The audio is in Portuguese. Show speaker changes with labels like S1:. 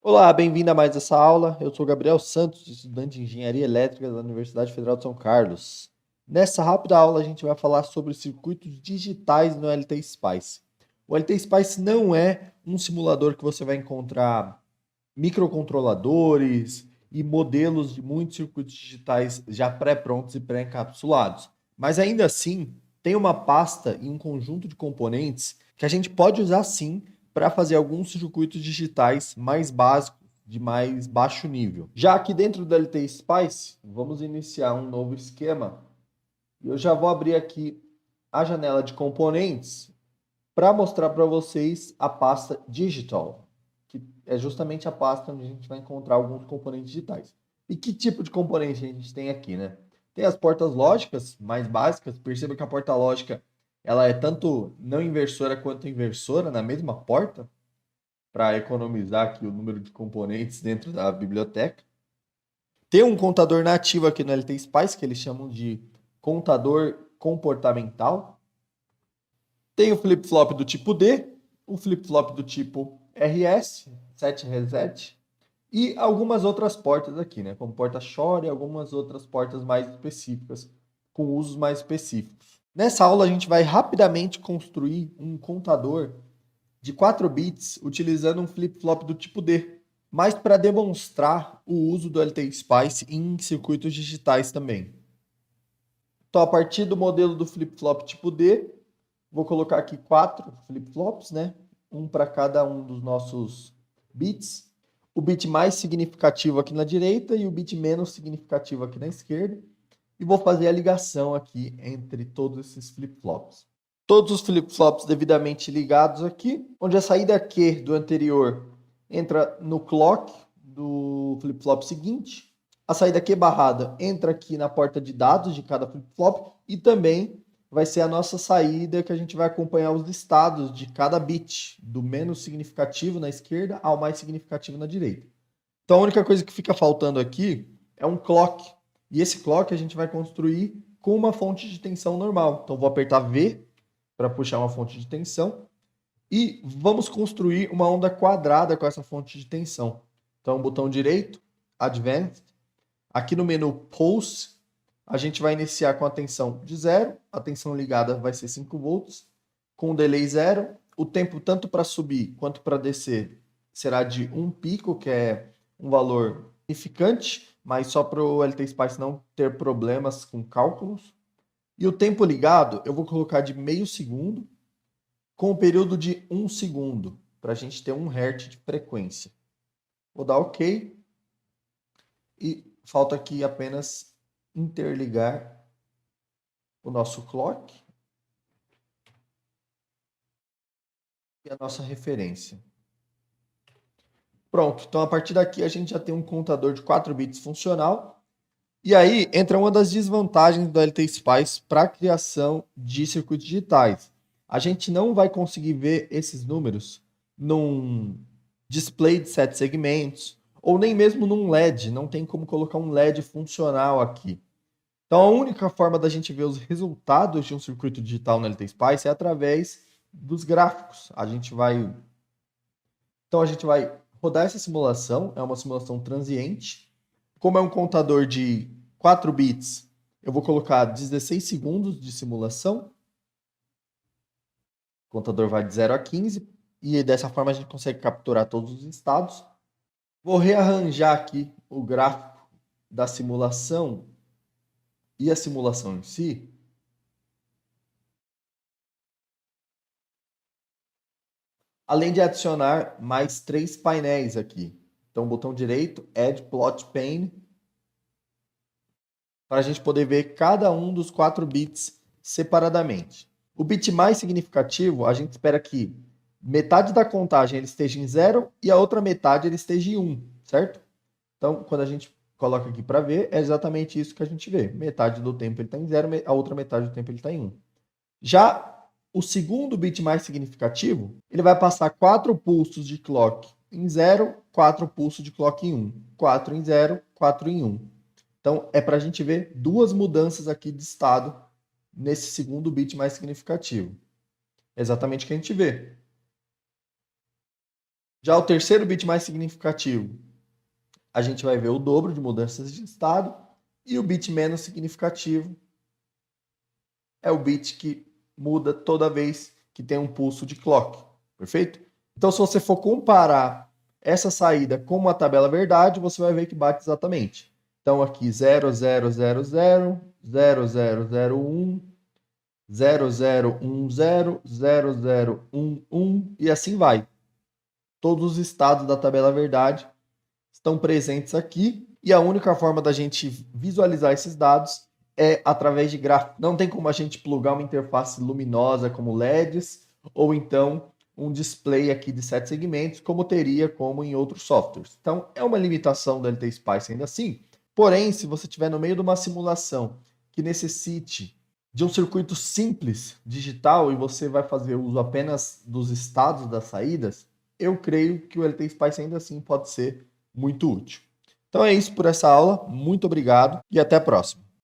S1: Olá, bem-vindo a mais essa aula. Eu sou Gabriel Santos, estudante de Engenharia Elétrica da Universidade Federal de São Carlos. Nessa rápida aula, a gente vai falar sobre circuitos digitais no LT Spice. O LT Spice não é um simulador que você vai encontrar microcontroladores e modelos de muitos circuitos digitais já pré-prontos e pré-encapsulados. Mas ainda assim, tem uma pasta e um conjunto de componentes que a gente pode usar sim para fazer alguns circuitos digitais mais básicos, de mais baixo nível. Já aqui dentro do LT Spice, vamos iniciar um novo esquema. Eu já vou abrir aqui a janela de componentes para mostrar para vocês a pasta Digital, que é justamente a pasta onde a gente vai encontrar alguns componentes digitais. E que tipo de componente a gente tem aqui, né? Tem as portas lógicas mais básicas. Perceba que a porta lógica ela é tanto não inversora quanto inversora na mesma porta, para economizar aqui o número de componentes dentro da biblioteca. Tem um contador nativo aqui no LT Spice, que eles chamam de contador comportamental. Tem o flip-flop do tipo D, o flip-flop do tipo RS, set reset, e algumas outras portas aqui, né? Como porta Shore e algumas outras portas mais específicas, com usos mais específicos. Nessa aula, a gente vai rapidamente construir um contador de 4 bits utilizando um flip-flop do tipo D, mas para demonstrar o uso do LT Spice em circuitos digitais também. Então, a partir do modelo do flip-flop tipo D, vou colocar aqui 4 flip-flops, né? Um para cada um dos nossos bits. O bit mais significativo aqui na direita e o bit menos significativo aqui na esquerda. E vou fazer a ligação aqui entre todos esses flip-flops. Todos os flip-flops devidamente ligados aqui, onde a saída Q do anterior entra no clock do flip-flop seguinte. A saída Q barrada entra aqui na porta de dados de cada flip-flop e também vai ser a nossa saída que a gente vai acompanhar os estados de cada bit, do menos significativo na esquerda ao mais significativo na direita. Então a única coisa que fica faltando aqui é um clock. E esse clock a gente vai construir com uma fonte de tensão normal. Então vou apertar V para puxar uma fonte de tensão e vamos construir uma onda quadrada com essa fonte de tensão. Então botão direito, Advanced. Aqui no menu Pulse, a gente vai iniciar com a tensão de 0, a tensão ligada vai ser 5 volts, com delay 0, o tempo tanto para subir quanto para descer será de 1 pico, que é um valor significante, mas só para o LT Spice não ter problemas com cálculos. E o tempo ligado eu vou colocar de meio segundo, com o período de 1 segundo, para a gente ter 1 Hz de frequência. Vou dar OK. E falta aqui apenas interligar o nosso clock e a nossa referência. Pronto, então a partir daqui a gente já tem um contador de 4 bits funcional. E aí entra uma das desvantagens do LT Spice para a criação de circuitos digitais. A gente não vai conseguir ver esses números num display de 7 segmentos ou nem mesmo num LED. Não tem como colocar um LED funcional aqui. Então, a única forma da gente ver os resultados de um circuito digital no LT Spice é através dos gráficos. Então, a gente vai rodar essa simulação, é uma simulação transiente. Como é um contador de 4 bits, eu vou colocar 16 segundos de simulação. O contador vai de 0 a 15 e dessa forma a gente consegue capturar todos os estados. Vou rearranjar aqui o gráfico da simulação e a simulação em si. Além de adicionar mais 3 painéis aqui. Então, botão direito, Add Plot Pane, para a gente poder ver cada um dos 4 bits separadamente. O bit mais significativo, a gente espera que metade da contagem ele esteja em 0 e a outra metade ele esteja em 1, certo? Então, quando a gente coloca aqui para ver, é exatamente isso que a gente vê. Metade do tempo ele está em 0, a outra metade do tempo ele está em 1. Já o segundo bit mais significativo, ele vai passar 4 pulsos de clock em 0, 4 pulsos de clock em 1. 4 em 0, 4 em 1. Então, é para a gente ver duas mudanças aqui de estado nesse segundo bit mais significativo. É exatamente o que a gente vê. Já o terceiro bit mais significativo, a gente vai ver o dobro de mudanças de estado, e o bit menos significativo é o bit que muda toda vez que tem um pulso de clock, perfeito? Então, se você for comparar essa saída com uma tabela verdade, você vai ver que bate exatamente. Então, aqui 0000, 0001, 0010, 0011 e assim vai. Todos os estados da tabela verdade estão presentes aqui e a única forma da gente visualizar esses dados é através de gráfico. Não tem como a gente plugar uma interface luminosa como LEDs ou então um display aqui de 7 segmentos, como teria como em outros softwares. Então, é uma limitação da LT Spice ainda assim. Porém, se você estiver no meio de uma simulação que necessite de um circuito simples, digital, e você vai fazer uso apenas dos estados das saídas, eu creio que o LT Spice ainda assim pode ser muito útil. Então é isso por essa aula, muito obrigado e até a próxima.